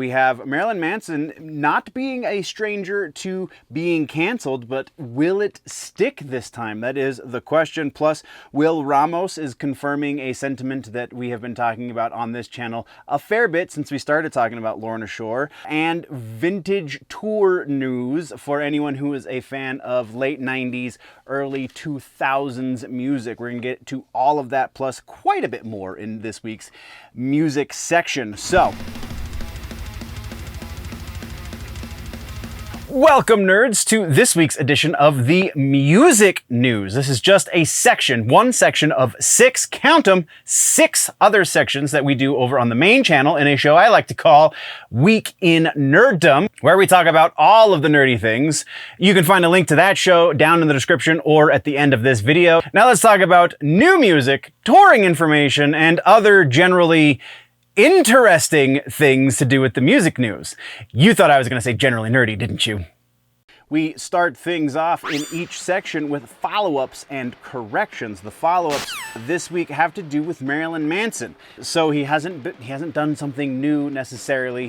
We have Marilyn Manson not being a stranger to being canceled, but will it stick this time? That is the question. Plus, Will Ramos is confirming a sentiment that we have been talking about on this channel a fair bit since we started talking about Lorna Shore. And vintage tour news for anyone who is a fan of late 90s, early 2000s music. We're going to get to all of that plus quite a bit more in this week's music section. So, welcome, nerds, to this week's edition of the Music News. This is just a section, one section of six, count them, six other sections that we do over on the main channel in a show I like to call Week in Nerddom, where we talk about all of the nerdy things. You can find a link to that show down in the description or at the end of this video. Now let's talk about new music, touring information, and other generally interesting things to do with the music news. You thought I was going to say generally nerdy, didn't you? We start things off in each section with follow-ups and corrections. The follow-ups this week have to do with Marilyn Manson. So he hasn't done something new necessarily.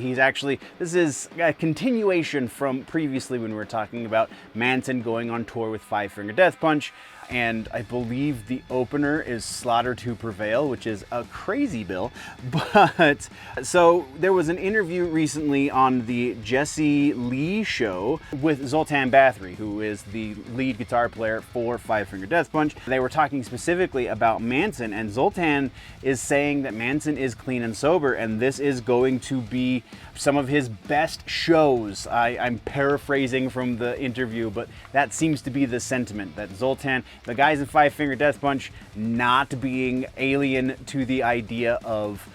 This is a continuation from previously when we were talking about Manson going on tour with Five Finger Death Punch. And I believe the opener is Slaughter to Prevail, which is a crazy bill. But so there was an interview recently on the Jesea Lee show with Zoltan Bathory, who is the lead guitar player for Five Finger Death Punch. They were talking specifically about Manson, and Zoltan is saying that Manson is clean and sober, and this is going to be some of his best shows. I'm paraphrasing from the interview, but that seems to be the sentiment, that Zoltan, the guys in Five Finger Death Punch, not being alien to the idea of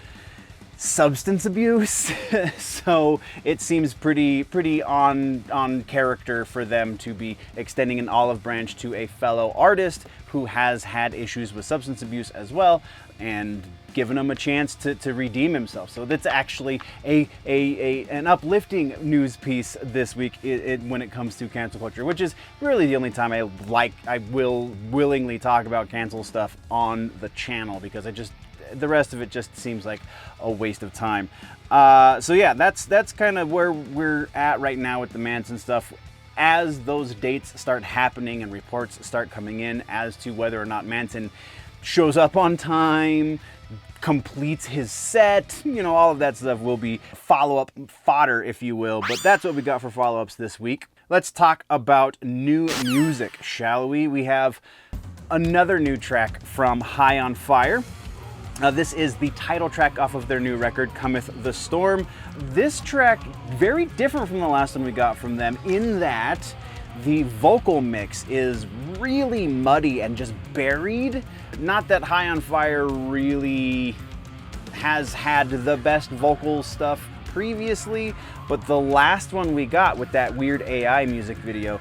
substance abuse. So it seems pretty on character for them to be extending an olive branch to a fellow artist who has had issues with substance abuse as well, and giving him a chance to redeem himself. So that's actually an uplifting news piece this week when it comes to cancel culture, which is really the only time I will willingly talk about cancel stuff on the channel, because the rest of it just seems like a waste of time. So yeah, that's kind of where we're at right now with the Manson stuff. As those dates start happening and reports start coming in as to whether or not Manson shows up on time, completes his set, all of that stuff will be follow-up fodder, if you will. But that's what we got for follow-ups this week. Let's talk about new music, shall we? We have another new track from High on Fire. This is the title track off of their new record, Cometh the Storm. This track, very different from the last one we got from them in that the vocal mix is really muddy and just buried. Not that High on Fire really has had the best vocal stuff previously, but the last one we got with that weird AI music video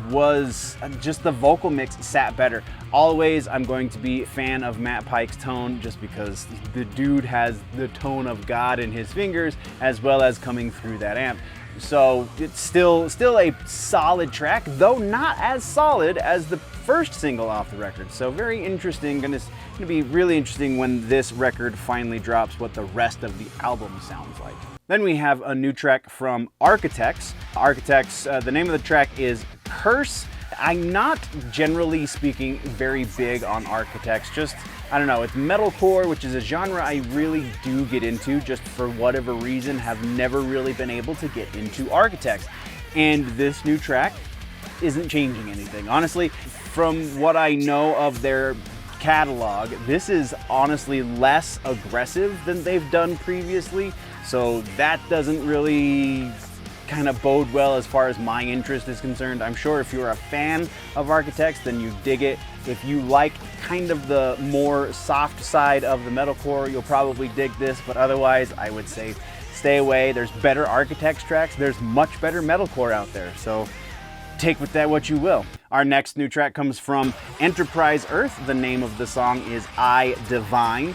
was just the vocal mix sat better. Always, I'm going to be a fan of Matt Pike's tone just because the dude has the tone of God in his fingers as well as coming through that amp. So it's still a solid track, though not as solid as the first single off the record. So very interesting. Gonna be really interesting when this record finally drops, what the rest of the album sounds like. Then we have a new track from Architects. The name of the track is Curse. I'm not, generally speaking, very big on Architects. I don't know, it's metalcore, which is a genre I really do get into, just for whatever reason, have never really been able to get into Architects. And this new track isn't changing anything. Honestly, from what I know of their catalog, this is honestly less aggressive than they've done previously. So that doesn't really kind of bode well as far as my interest is concerned. I'm sure if you're a fan of Architects, then you dig it. If you like kind of the more soft side of the metalcore, you'll probably dig this, but otherwise I would say stay away. There's better Architects tracks. There's much better metalcore out there. So take with that what you will. Our next new track comes from Enterprise Earth. The name of the song is I Divine.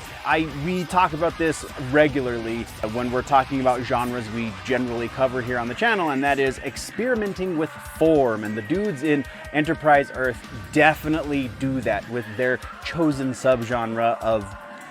We talk about this regularly when we're talking about genres we generally cover here on the channel, and that is experimenting with form. And the dudes in Enterprise Earth definitely do that with their chosen subgenre of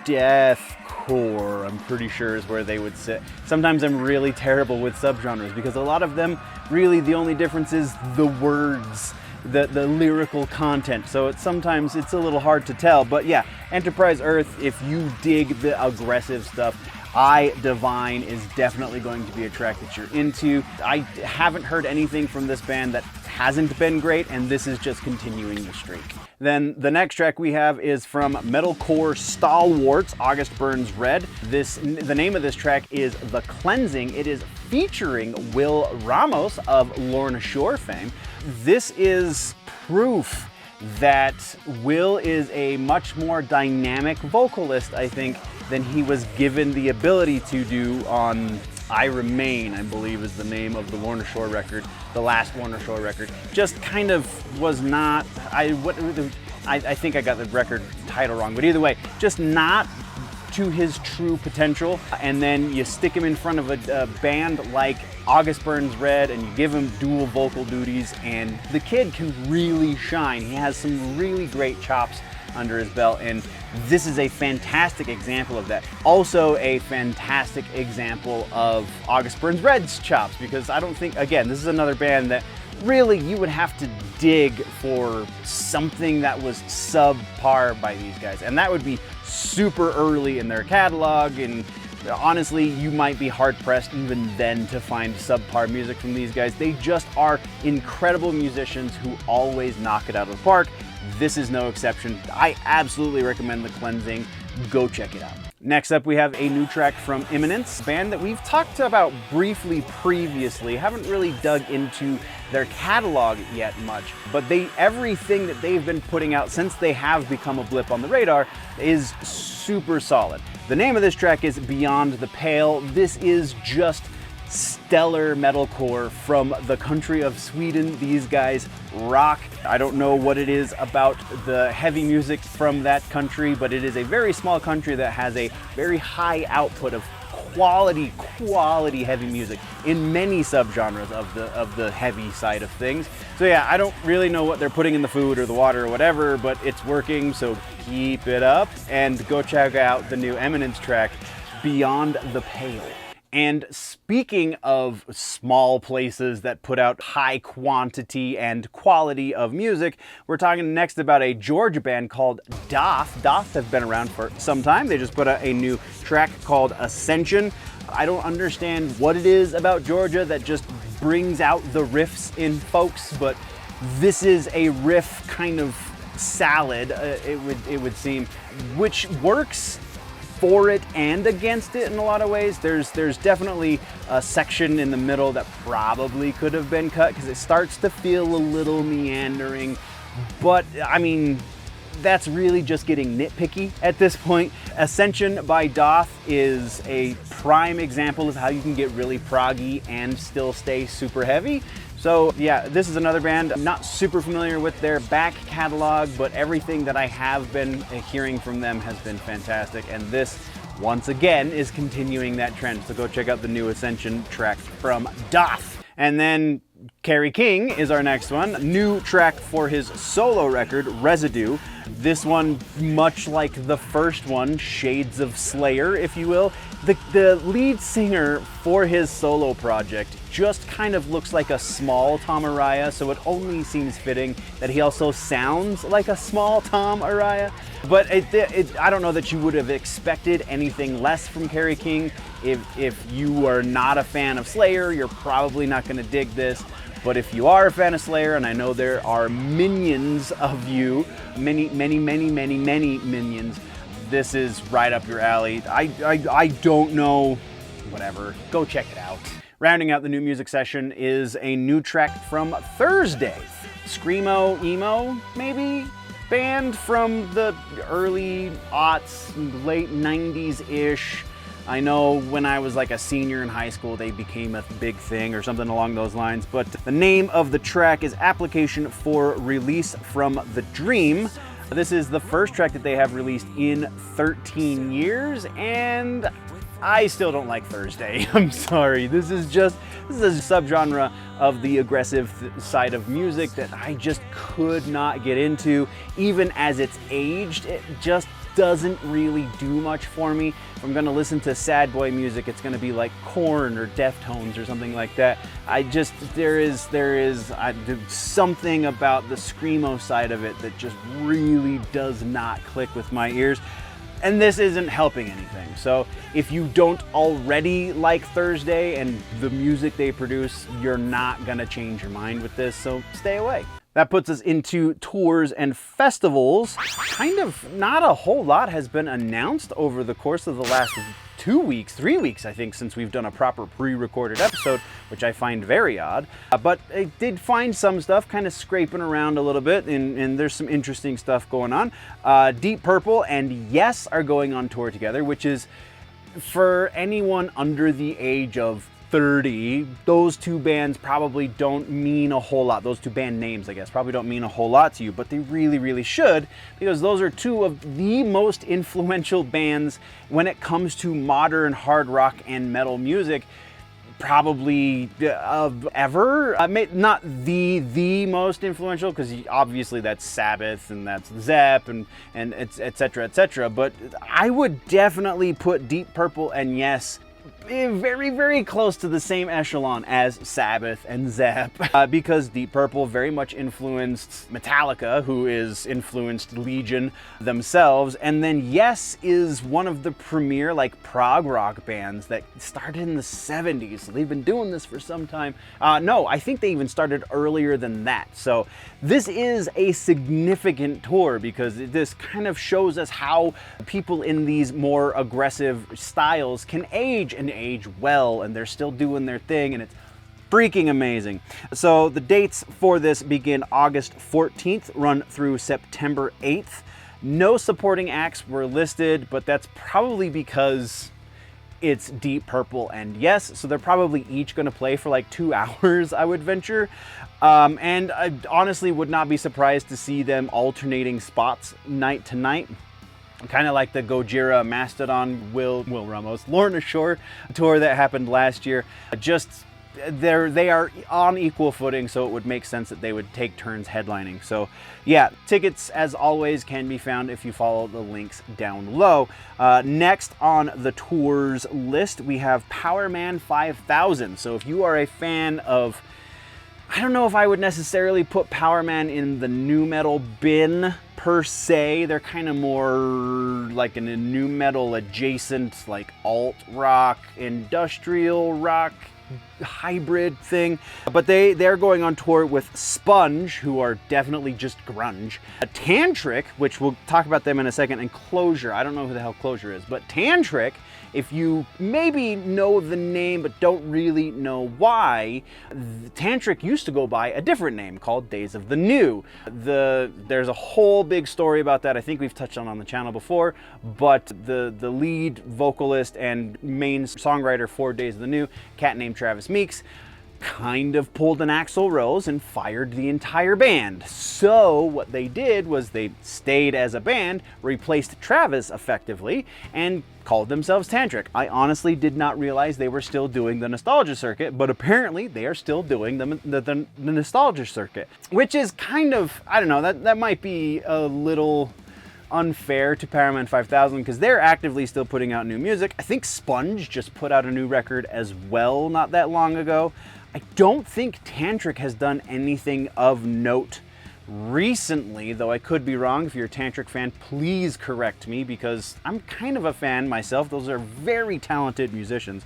deathcore. metalcore, I'm pretty sure is where they would sit. Sometimes I'm really terrible with subgenres because a lot of them, really the only difference is the words, the lyrical content. So sometimes it's a little hard to tell. But yeah, Enterprise Earth, if you dig the aggressive stuff, I Divine is definitely going to be a track that you're into. I haven't heard anything from this band that hasn't been great, and this is just continuing the streak. Then the next track we have is from metalcore stalwarts, August Burns Red. The name of this track is The Cleansing. It is featuring Will Ramos of Lorna Shore fame. This is proof that Will is a much more dynamic vocalist, I think, than he was given the ability to do on I Remain, I believe is the name of the Lorna Shore record, the last Lorna Shore record. Just kind of was not, I think I got the record title wrong, but either way, just not to his true potential. And then you stick him in front of a band like August Burns Red and you give him dual vocal duties, and the kid can really shine. He has some really great chops under his belt, and this is a fantastic example of that. Also a fantastic example of August Burns Red's chops, because I don't think, again, this is another band that really you would have to dig for something that was subpar by these guys, and that would be super early in their catalog, and honestly, you might be hard-pressed even then to find subpar music from these guys. They just are incredible musicians who always knock it out of the park. This is no exception. I absolutely recommend The Cleansing. Go check it out. Next up, we have a new track from Imminence, a band that we've talked about briefly previously. Haven't really dug into their catalog yet much, but everything that they've been putting out since they have become a blip on the radar is super solid. The name of this track is Beyond the Pale. This is just stellar metalcore from the country of Sweden. These guys rock. I don't know what it is about the heavy music from that country, but it is a very small country that has a very high output of quality heavy music in many subgenres of the heavy side of things. So yeah, I don't really know what they're putting in the food or the water or whatever, but it's working, so keep it up and go check out the new Eminence track, Beyond the Pale. And speaking of small places that put out high quantity and quality of music, we're talking next about a Georgia band called Doth. Doth have been around for some time. They just put out a new track called Ascension. I don't understand what it is about Georgia that just brings out the riffs in folks, but this is a riff kind of salad, it would seem, which works for it and against it in a lot of ways. There's definitely a section in the middle that probably could have been cut because it starts to feel a little meandering, but I mean, that's really just getting nitpicky at this point. Ascension by Doth is a prime example of how you can get really proggy and still stay super heavy. So yeah, this is another band. I'm not super familiar with their back catalog, but everything that I have been hearing from them has been fantastic. And this, once again, is continuing that trend. So go check out the new Ascension track from Doth. And then Kerry King is our next one. New track for his solo record, Residue. This one, much like the first one, shades of Slayer, if you will. The lead singer for his solo project just kind of looks like a small Tom Araya, so it only seems fitting that he also sounds like a small Tom Araya. But I don't know that you would have expected anything less from Kerry King. If you are not a fan of Slayer, you're probably not going to dig this. But if you are a fan of Slayer, and I know there are minions of you, many minions, this is right up your alley. I don't know, whatever, go check it out. Rounding out the new music session is a new track from Thursday. Screamo, emo, maybe? Band from the early aughts, late 90s-ish. I know when I was like a senior in high school, they became a big thing or something along those lines. But the name of the track is Application for Release from the Dream. This is the first track that they have released in 13 years, and I still don't like Thursday. I'm sorry. This is a subgenre of the aggressive side of music that I just could not get into. Even as it's aged, it just doesn't really do much for me. If I'm gonna listen to sad boy music, it's gonna be like Korn or Deftones or something like that. There is something about the screamo side of it that just really does not click with my ears. And this isn't helping anything. So if you don't already like Thursday and the music they produce, you're not gonna change your mind with this, so stay away. That puts us into tours and festivals. Kind of not a whole lot has been announced over the course of the last 2 weeks, 3 weeks, I think, since we've done a proper pre-recorded episode, which I find very odd. But I did find some stuff kind of scraping around a little bit, and there's some interesting stuff going on. Deep Purple and Yes are going on tour together, which is, for anyone under the age of 30, those two bands probably don't mean a whole lot. Those two band names, I guess, probably don't mean a whole lot to you, but they really, really should, because those are two of the most influential bands when it comes to modern hard rock and metal music, probably ever. Not the most influential, because obviously that's Sabbath and that's Zepp and etc., etc., but I would definitely put Deep Purple and Yes very, very close to the same echelon as Sabbath and Zepp, because Deep Purple very much influenced Metallica, who is influenced Legion themselves, and then Yes is one of the premier like prog rock bands that started in the 70s. So they've been doing this for some time. No, I think they even started earlier than that. So this is a significant tour, because this kind of shows us how people in these more aggressive styles can age, and age well, and they're still doing their thing, and it's freaking amazing. So the dates for this begin August 14th, run through September 8th. No supporting acts were listed, but that's probably because it's Deep Purple and Yes, so they're probably each going to play for like 2 hours, I would venture. And I honestly would not be surprised to see them alternating spots night to night. Kind of like the Gojira, Mastodon, Will Ramos, Lorna Shore tour that happened last year. They are on equal footing, so it would make sense that they would take turns headlining. So yeah, tickets as always can be found if you follow the links down low. Next on the tours list, we have Powerman 5000. So if you are a fan of, I don't know if I would necessarily put Powerman in the nu metal bin per se. They're kind of more like a nu metal adjacent, like alt rock, industrial rock hybrid thing. But they're going on tour with Sponge, who are definitely just grunge. Tantric, which we'll talk about them in a second, and Clozure. I don't know who the hell Clozure is, but Tantric, if you maybe know the name but don't really know why, Tantric used to go by a different name called Days of the New. There's a whole big story about that I think we've touched on the channel before, but the lead vocalist and main songwriter for Days of the New, a cat named Travis Meeks, kind of pulled an Axl Rose and fired the entire band. So what they did was they stayed as a band, replaced Travis effectively, and called themselves Tantric. I honestly did not realize they were still doing the Nostalgia Circuit, but apparently they are still doing the Nostalgia Circuit, which is kind of, I don't know, that might be a little unfair to Powerman 5000, because they're actively still putting out new music. I think Sponge just put out a new record as well not that long ago. I don't think Tantric has done anything of note recently, though I could be wrong. If you're a Tantric fan, please correct me, because I'm kind of a fan myself. Those are very talented musicians.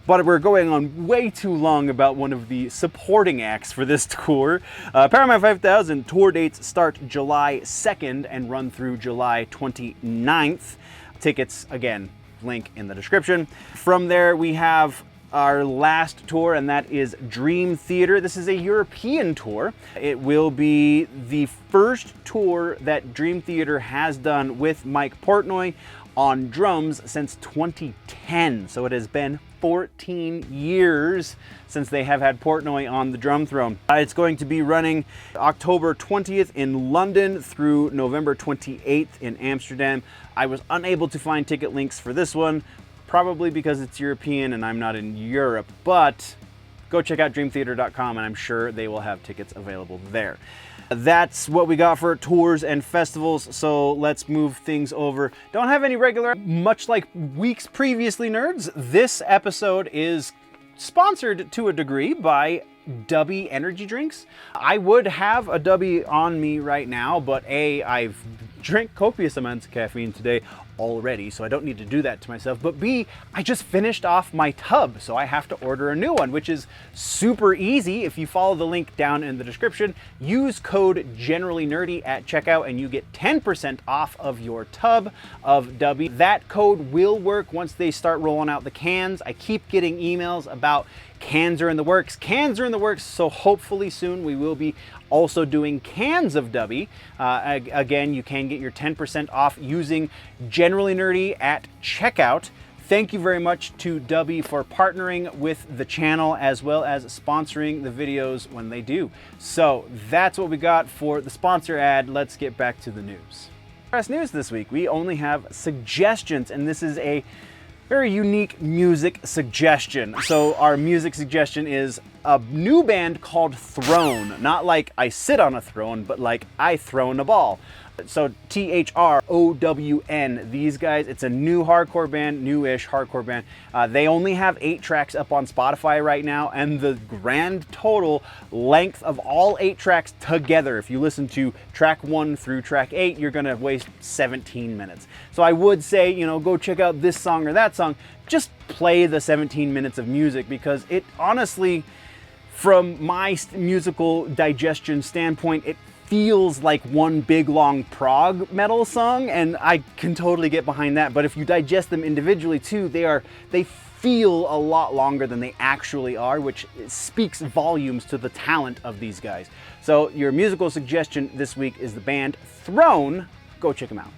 But we're going on way too long about one of the supporting acts for this tour. Powerman 5000 tour dates start July 2nd and run through July 29th. Tickets, again, link in the description. From there, we have our last tour, and that is Dream Theater. This is a European tour. It will be the first tour that Dream Theater has done with Mike Portnoy on drums since 2010. So it has been 14 years since they have had Portnoy on the drum throne. It's going to be running October 20th in London through November 28th in Amsterdam. I was unable to find ticket links for this one, probably because it's European and I'm not in Europe, but go check out dreamtheater.com, and I'm sure they will have tickets available there. That's what we got for tours and festivals, so let's move things over. Don't have any regular, much like weeks previously, nerds. This episode is sponsored to a degree by Dubby energy drinks. I would have a Dubby on me right now, but A, I've drank copious amounts of caffeine today already, so I don't need to do that to myself. But B, I just finished off my tub, so I have to order a new one, which is super easy. If you follow the link down in the description, use code GenerallyNerdy at checkout and you get 10% off of your tub of Dubby. That code will work once they start rolling out the cans. I keep getting emails about cans are in the works. Cans are in the works, so hopefully soon we will be also doing cans of Dubby. Again, you can get your 10% off using Generally Nerdy at checkout. Thank you very much to Dubby for partnering with the channel as well as sponsoring the videos when they do. So that's what we got for the sponsor ad. Let's get back to the news. Press news this week, we only have suggestions, and this is a very unique music suggestion. So our music suggestion is a new band called Throne. Not like I sit on a throne, but like I throne a ball. So THROWN, these guys, it's a new hardcore band, newish hardcore band. They only have 8 tracks up on Spotify right now, and the grand total length of all 8 tracks together, if you listen to track 1 through track 8, you're gonna waste 17 minutes. So I would say, you know, go check out this song or that song, just play the 17 minutes of music, because it honestly, from my musical digestion standpoint, it feels like one big long prog metal song, and I can totally get behind that. But if you digest them individually too, they feel a lot longer than they actually are, which speaks volumes to the talent of these guys. So your musical suggestion this week is the band Throne. Go check them out.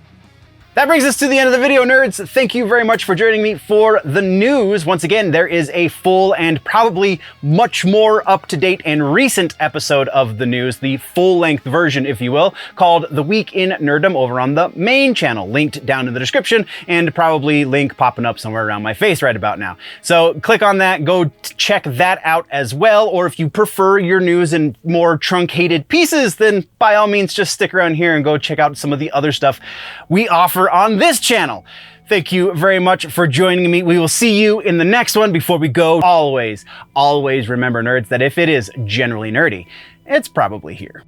That brings us to the end of the video, nerds. Thank you very much for joining me for the news. Once again, there is a full and probably much more up-to-date and recent episode of the news, the full-length version, if you will, called The Week in Nerddom over on the main channel, linked down in the description, and probably link popping up somewhere around my face right about now. So click on that, go check that out as well, or if you prefer your news in more truncated pieces, then by all means just stick around here and go check out some of the other stuff we offer on this channel. Thank you very much for joining me. We will see you in the next one. Before we go, always remember, nerds, that if it is generally nerdy, it's probably here.